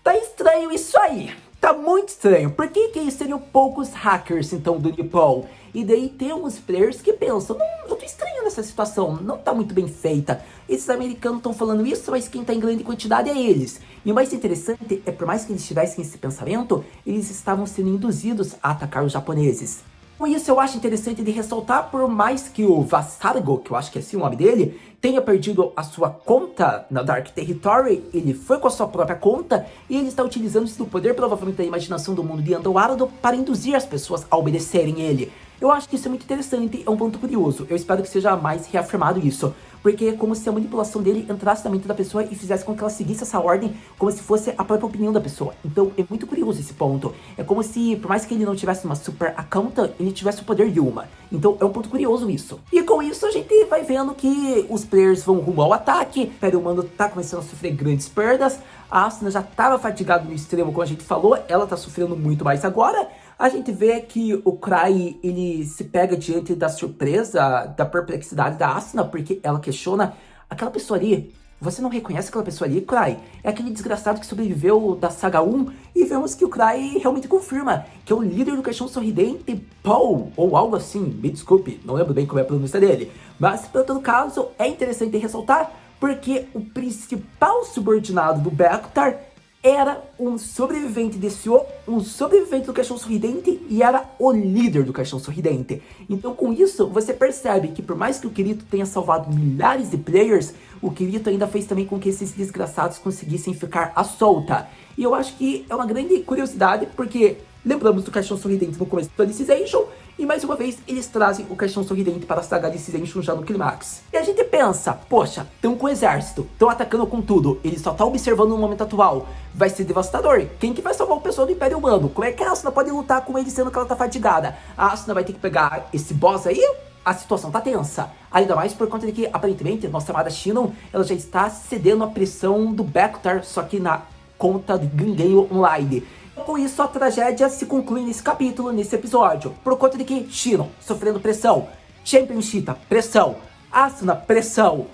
tá estranho isso aí, tá muito estranho, por que seriam poucos hackers então do Nippon? E daí tem alguns players que pensam, eu tô estranho nessa situação, não tá muito bem feita. Esses americanos estão falando isso, mas quem tá em grande quantidade é eles. E o mais interessante é, por mais que eles tivessem esse pensamento, eles estavam sendo induzidos a atacar os japoneses. Com isso eu acho interessante de ressaltar, por mais que o Vasargo, que eu acho que é assim o nome dele, tenha perdido a sua conta na Dark Territory, ele foi com a sua própria conta e ele está utilizando-se do poder, provavelmente da imaginação do mundo de Underworld, para induzir as pessoas a obedecerem ele. Eu acho que isso é muito interessante, é um ponto curioso. Eu espero que seja mais reafirmado isso. Porque é como se a manipulação dele entrasse na mente da pessoa e fizesse com que ela seguisse essa ordem como se fosse a própria opinião da pessoa. Então é muito curioso esse ponto. É como se, por mais que ele não tivesse uma super accountant, ele tivesse o poder de uma. Então é um ponto curioso isso. E com isso a gente vai vendo que os players vão rumo ao ataque. O Império Humano tá começando a sofrer grandes perdas. A Asuna já estava fatigada no extremo, como a gente falou. Ela tá sofrendo muito mais agora. A gente vê que o Cry, ele se pega diante da surpresa, da perplexidade da Asuna, porque ela questiona, aquela pessoa ali, você não reconhece aquela pessoa ali, Cry? É aquele desgraçado que sobreviveu da Saga 1, e vemos que o Cry realmente confirma que é o líder do Caixão Sorridente, Paul, ou algo assim, me desculpe, não lembro bem como é a pronúncia dele, mas, por todo caso, é interessante ressaltar, porque o principal subordinado do Bekutar era um sobrevivente desse um sobrevivente do Caixão Sorridente e era o líder do Caixão Sorridente. Então com isso você percebe que por mais que o Kirito tenha salvado milhares de players, o Kirito ainda fez também com que esses desgraçados conseguissem ficar à solta. E eu acho que é uma grande curiosidade porque lembramos do Caixão Sorridente no começo do Alicization e mais uma vez eles trazem o Caixão Sorridente para a saga Alicization já no clímax. E a gente pensa, poxa, estão com o exército, estão atacando com tudo, ele só tá observando no momento atual, vai ser devastador, quem que vai salvar o pessoal do Império Humano? Como é que a Asuna pode lutar com ele sendo que ela tá fatigada? A Asuna vai ter que pegar esse boss aí? A situação tá tensa, ainda mais por conta de que aparentemente nossa amada Shinon, ela já está cedendo à pressão do Bekutar, só que na conta do Gringueio Online. Com isso, a tragédia se conclui nesse capítulo, nesse episódio, por conta de que Shinon sofrendo pressão, Champion Cheetah, pressão, Asuna, pressão,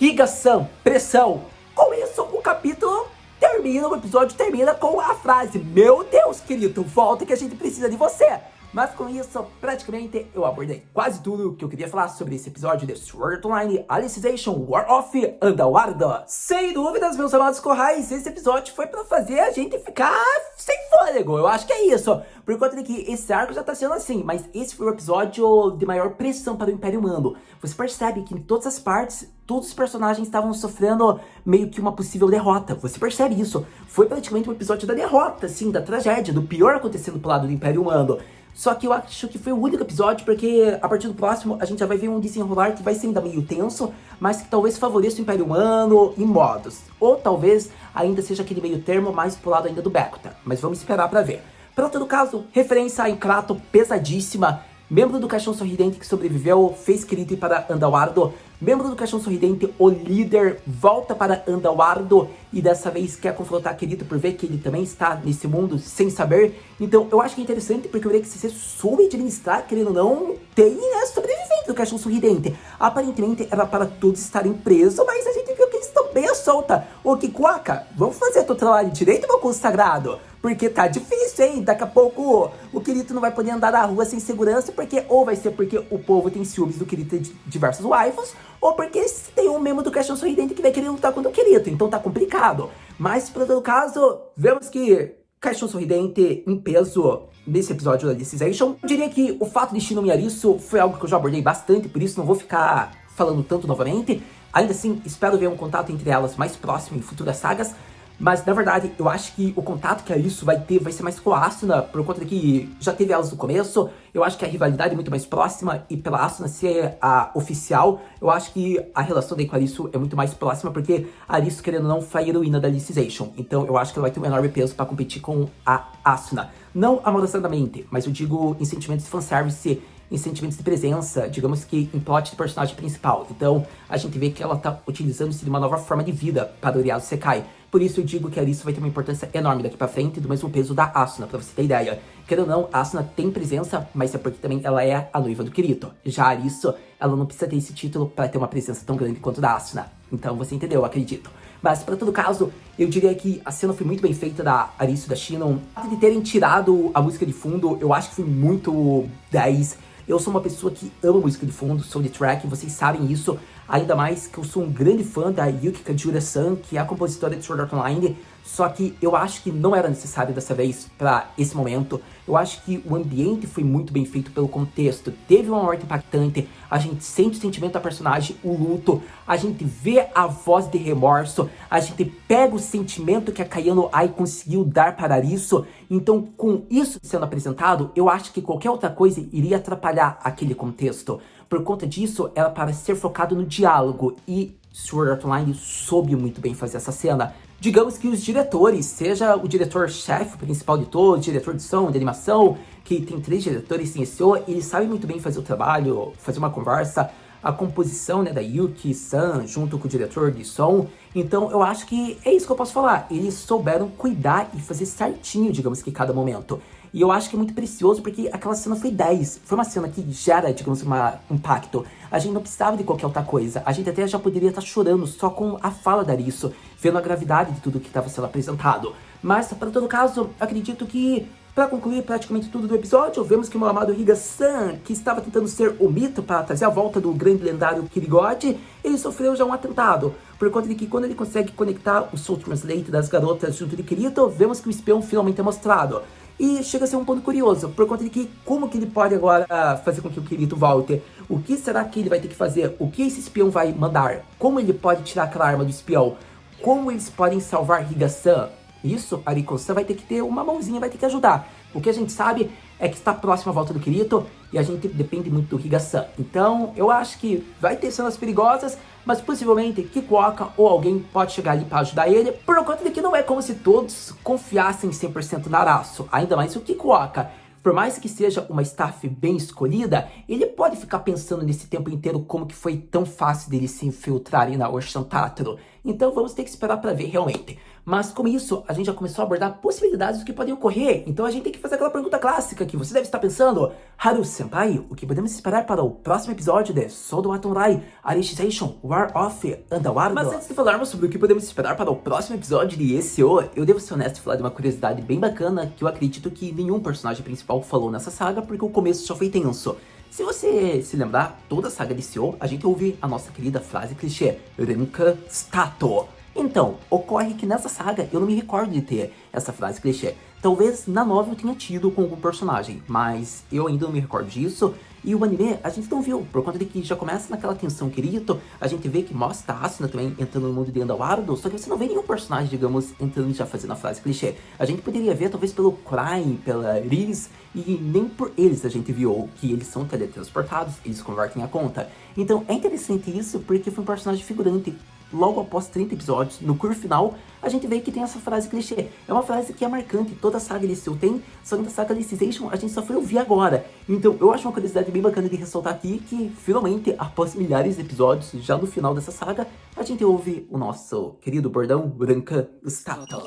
Higa-san, pressão. Com isso, o capítulo termina, o episódio termina com a frase: meu Deus, querido, volta que a gente precisa de você. Mas com isso, praticamente, eu abordei quase tudo que eu queria falar sobre esse episódio de Sword Art Online Alicization War of Underworld. Sem dúvidas, meus amados corrais, esse episódio foi pra fazer a gente ficar sem fôlego. Eu acho que é isso. Por conta de que esse arco já tá sendo assim, mas esse foi o episódio de maior pressão para o Império Humano. Você percebe que em todas as partes, todos os personagens estavam sofrendo meio que uma possível derrota. Você percebe isso. Foi praticamente um episódio da derrota, assim, da tragédia, do pior acontecendo pro lado do Império Humano. Só que eu acho que foi o único episódio, porque a partir do próximo a gente já vai ver um desenrolar que vai ser ainda meio tenso, mas que talvez favoreça o Império Humano em modos. Ou talvez ainda seja aquele meio termo mais pro lado ainda do Bekuta. Mas vamos esperar pra ver. Para todo caso, referência a Encrato pesadíssima. Membro do Caixão Sorridente que sobreviveu, fez Kirito ir para Underworld. Membro do Caixão Sorridente, o líder, volta para Underworld e dessa vez quer confrontar Kirito por ver que ele também está nesse mundo sem saber. Então eu acho que é interessante porque o Urexc soube administrar, querendo ou não, tem sobrevivente do Caixão Sorridente. Aparentemente era para todos estarem presos, mas a gente viu que eles estão bem à solta. Ô Kikuaka, vamos fazer teu trabalho direito, meu consagrado? Porque tá difícil, hein? Daqui a pouco o Kirito não vai poder andar na rua sem segurança, porque ou vai ser porque o povo tem ciúmes do Kirito de diversos waifus, ou porque tem um membro do Caixão Sorridente que vai querer lutar contra o Kirito, então tá complicado. Mas, por todo caso, vemos que Caixão Sorridente em peso nesse episódio da Alicization. Eu diria que o fato de Shinomiya Arisu foi algo que eu já abordei bastante, por isso não vou ficar falando tanto novamente. Ainda assim, espero ver um contato entre elas mais próximo em futuras sagas. Mas, na verdade, eu acho que o contato que a Arisu vai ter vai ser mais com a Asuna, por conta de que já teve elas no começo. Eu acho que a rivalidade é muito mais próxima, e pela Asuna ser a oficial, eu acho que a relação dele com a Arisu é muito mais próxima, porque a Arisu, querendo ou não, foi a heroína da Alicization. Então, eu acho que ela vai ter um enorme peso para competir com a Asuna. Não amorosamente, mas eu digo em sentimentos de fanservice, em sentimentos de presença, digamos que em plot de personagem principal. Então, a gente vê que ela tá utilizando-se de uma nova forma de vida para o Uryasu Sekai. Por isso eu digo que a Arisu vai ter uma importância enorme daqui pra frente, do mesmo peso da Asuna, pra você ter ideia. Querendo ou não, a Asuna tem presença, mas é porque também ela é a noiva do Kirito. Já a Arisu, ela não precisa ter esse título pra ter uma presença tão grande quanto a da Asuna. Então você entendeu, eu acredito. Mas, pra todo caso, eu diria que a cena foi muito bem feita da Arisu e da Shinon. O fato de terem tirado a música de fundo, eu acho que foi muito 10. Eu sou uma pessoa que ama música de fundo, sou de track, vocês sabem isso. Ainda mais que eu sou um grande fã da Yuki Kajura-san, que é a compositora de Sword Art Online. Só que eu acho que não era necessário dessa vez para esse momento. Eu acho que o ambiente foi muito bem feito pelo contexto. Teve uma morte impactante, a gente sente o sentimento da personagem, o luto. A gente vê a voz de remorso, a gente pega o sentimento que a Kayano Ai conseguiu dar para isso. Então, com isso sendo apresentado, eu acho que qualquer outra coisa iria atrapalhar aquele contexto. Por conta disso, ela parece ser focado no diálogo, e Sword Art Online soube muito bem fazer essa cena. Digamos que os diretores, seja o diretor-chefe principal de todos, diretor de som, de animação, que tem 3 diretores em SEO, eles sabem muito bem fazer o trabalho, fazer uma conversa, a composição, né, da Yuki-san junto com o diretor de som. Então eu acho que é isso que eu posso falar. Eles souberam cuidar e fazer certinho, digamos que cada momento. E eu acho que é muito precioso porque aquela cena foi 10. Foi uma cena que gera, digamos, um impacto. A gente não precisava de qualquer outra coisa. A gente até já poderia estar chorando só com a fala da Arisu, vendo a gravidade de tudo que estava sendo apresentado. Mas, para todo caso, acredito que, para concluir praticamente tudo do episódio, vemos que o meu amado Higa-san, que estava tentando ser o mito para trazer a volta do grande lendário Kirigod, ele sofreu já um atentado. Por conta de que quando ele consegue conectar o Soul Translate das garotas junto de Kirito, vemos que o espião finalmente é mostrado. E chega a ser um ponto curioso, por conta de que como que ele pode agora fazer com que o Kirito volte? O que será que ele vai ter que fazer? O que esse espião vai mandar? Como ele pode tirar aquela arma do espião? Como eles podem salvar Higa-san? Isso, Ariko-san vai ter que ter uma mãozinha, vai ter que ajudar. O que a gente sabe é que está próximo à volta do Kirito e a gente depende muito do Higa-san. Então, eu acho que vai ter cenas perigosas, mas possivelmente Kikuoka ou alguém pode chegar ali para ajudar ele, por conta de que não é como se todos confiassem 100% na Arasu, ainda mais o Kikuoka. por mais que seja uma staff bem escolhida, ele pode ficar pensando nesse tempo inteiro como que foi tão fácil dele se infiltrar aí na Ocean Tataro. Então vamos ter que esperar para ver realmente. Mas com isso, a gente já começou a abordar possibilidades do que podem ocorrer. Então a gente tem que fazer aquela pergunta clássica que você deve estar pensando. Haru-senpai, o que podemos esperar para o próximo episódio de Sword Art Online Alicization War of Underworld? Mas antes de falarmos sobre o que podemos esperar para o próximo episódio de ESO, eu devo ser honesto e falar de uma curiosidade bem bacana que eu acredito que nenhum personagem principal falou nessa saga porque o começo já foi tenso. Se você se lembrar, toda a saga de ESO, a gente ouve a nossa querida frase clichê, Renka Stato. Então, ocorre que nessa saga eu não me recordo de ter essa frase clichê. Talvez na novel eu tenha tido com algum personagem, mas eu ainda não me recordo disso. E o anime a gente não viu, por conta de que já começa naquela tensão Kirito, a gente vê que mostra a Asuna também entrando no mundo de Underworld, só que você não vê nenhum personagem, digamos, entrando e já fazendo a frase clichê. A gente poderia ver talvez pelo Cry, pela Riz, e nem por eles a gente viu que eles são teletransportados, eles convertem a conta. Então é interessante isso porque foi um personagem figurante. Logo após 30 episódios, no curso final, a gente vê que tem essa frase clichê. É uma frase que é marcante, toda a saga Liceu tem, só que na saga Alicization a gente só foi ouvir agora. Então eu acho uma curiosidade bem bacana de ressaltar aqui que, finalmente, após milhares de episódios, já no final dessa saga, a gente ouve o nosso querido bordão Branca Stato.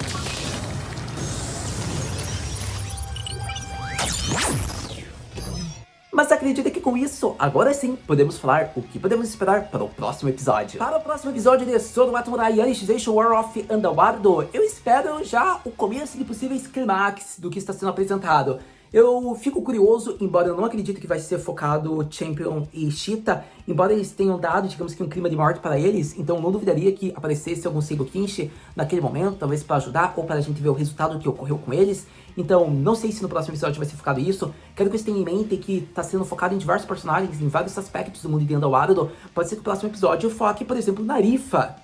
Mas acredita que com isso, agora sim, podemos falar o que podemos esperar para o próximo episódio. Para o próximo episódio de Sword Art Online Alicization War of Underworld, eu espero já o começo de possíveis clímax do que está sendo apresentado. Eu fico curioso, embora eu não acredite que vai ser focado Champion e Cheetah, embora eles tenham dado, digamos que um clima de morte para eles, então não duvidaria que aparecesse algum Seigo Kinshi naquele momento, talvez para ajudar ou para a gente ver o resultado que ocorreu com eles. Então não sei se no próximo episódio vai ser focado isso, quero que vocês tenham em mente que está sendo focado em diversos personagens, em vários aspectos do mundo de Underworld. Pode ser que o próximo episódio foque, por exemplo, na Rifa,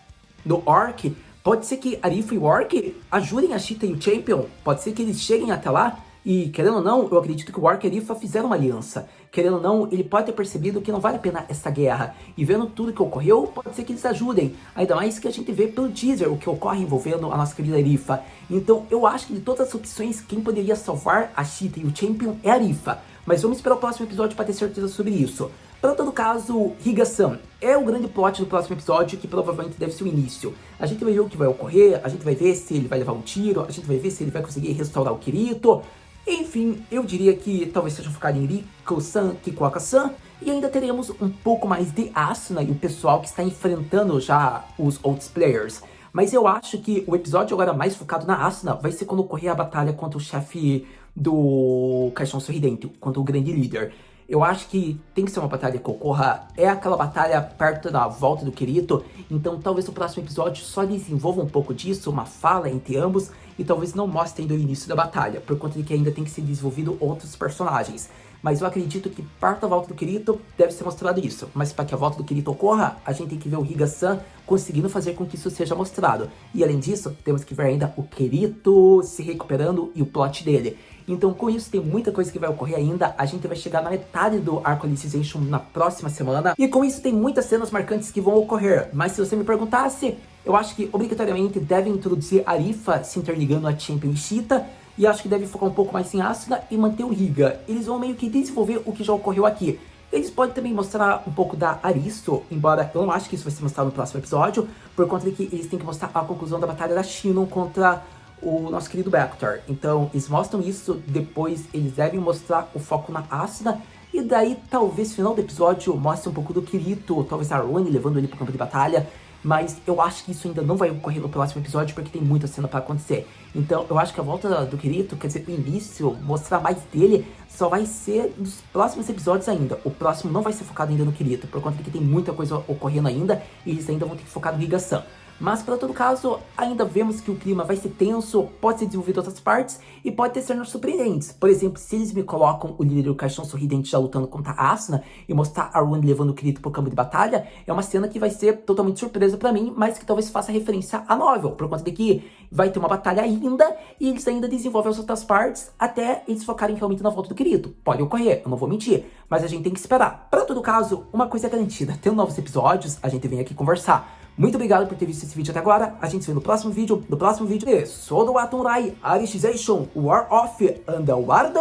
no Orc. Pode ser que a Rifa e o Orc ajudem a Cheetah e o Champion, pode ser que eles cheguem até lá. E, querendo ou não, eu acredito que o Orc e a Rifa fizeram uma aliança. Querendo ou não, ele pode ter percebido que não vale a pena essa guerra. E vendo tudo que ocorreu, pode ser que eles ajudem. Ainda mais que a gente vê pelo teaser o que ocorre envolvendo a nossa querida Rifa. Então, eu acho que de todas as opções, quem poderia salvar a Cheetah e o Champion é a Rifa. Mas vamos esperar o próximo episódio para ter certeza sobre isso. Para todo caso, Higa-san é o grande plot do próximo episódio, que provavelmente deve ser o início. A gente vai ver o que vai ocorrer, a gente vai ver se ele vai levar um tiro, a gente vai ver se ele vai conseguir restaurar o Kirito. Enfim, eu diria que talvez seja focado em Riko-san, Kikuaka-san, e ainda teremos um pouco mais de Asuna e o pessoal que está enfrentando já os outros players. Mas eu acho que o episódio agora mais focado na Asuna vai ser quando ocorrer a batalha contra o chefe do Caixão Sorridente, contra o grande líder. Eu acho que tem que ser uma batalha que ocorra, é aquela batalha perto da volta do Kirito, então talvez o próximo episódio só desenvolva um pouco disso, uma fala entre ambos, e talvez não mostre ainda o início da batalha, por conta de que ainda tem que ser desenvolvido outros personagens. Mas eu acredito que perto da volta do Kirito deve ser mostrado isso, mas para que a volta do Kirito ocorra, a gente tem que ver o Higa-san conseguindo fazer com que isso seja mostrado. E além disso, temos que ver ainda o Kirito se recuperando e o plot dele. Então com isso tem muita coisa que vai ocorrer ainda, a gente vai chegar na metade do arco Alicization na próxima semana, e com isso tem muitas cenas marcantes que vão ocorrer, mas se você me perguntasse, eu acho que obrigatoriamente devem introduzir a Rifa se interligando a Champion e Cheetah, e acho que deve focar um pouco mais em Asuna e manter o Higa. Eles vão meio que desenvolver o que já ocorreu aqui. Eles podem também mostrar um pouco da Aristo, embora eu não acho que isso vai ser mostrado no próximo episódio, por conta de que eles têm que mostrar a conclusão da batalha da Shinon contra o nosso querido Bactor. Então eles mostram isso, depois eles devem mostrar o foco na Asuna, e daí talvez no final do episódio mostre um pouco do Kirito, talvez a Rony levando ele pro campo de batalha, mas eu acho que isso ainda não vai ocorrer no próximo episódio porque tem muita cena para acontecer. Então eu acho que a volta do Kirito, quer dizer, o início, mostrar mais dele, só vai ser nos próximos episódios ainda. O próximo não vai ser focado ainda no Kirito, por conta de que tem muita coisa ocorrendo ainda, e eles ainda vão ter que focar no Higa-san. Mas, para todo caso, ainda vemos que o clima vai ser tenso, pode ser desenvolvido em outras partes e pode ter cenas surpreendentes. Por exemplo, se eles me colocam o líder do Caixão Sorridente já lutando contra a Asuna e mostrar a Rune levando o Kirito pro campo de batalha, é uma cena que vai ser totalmente surpresa para mim, mas que talvez faça referência à novel, por conta de que vai ter uma batalha ainda e eles ainda desenvolvem as outras partes até eles focarem realmente na volta do Kirito. Pode ocorrer, eu não vou mentir, mas a gente tem que esperar. Para todo caso, uma coisa é garantida, tendo novos episódios, a gente vem aqui conversar. Muito obrigado por ter visto esse vídeo até agora. A gente se vê no próximo vídeo de Sword Art Online Alicization War of Underworld.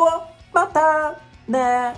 matar, né?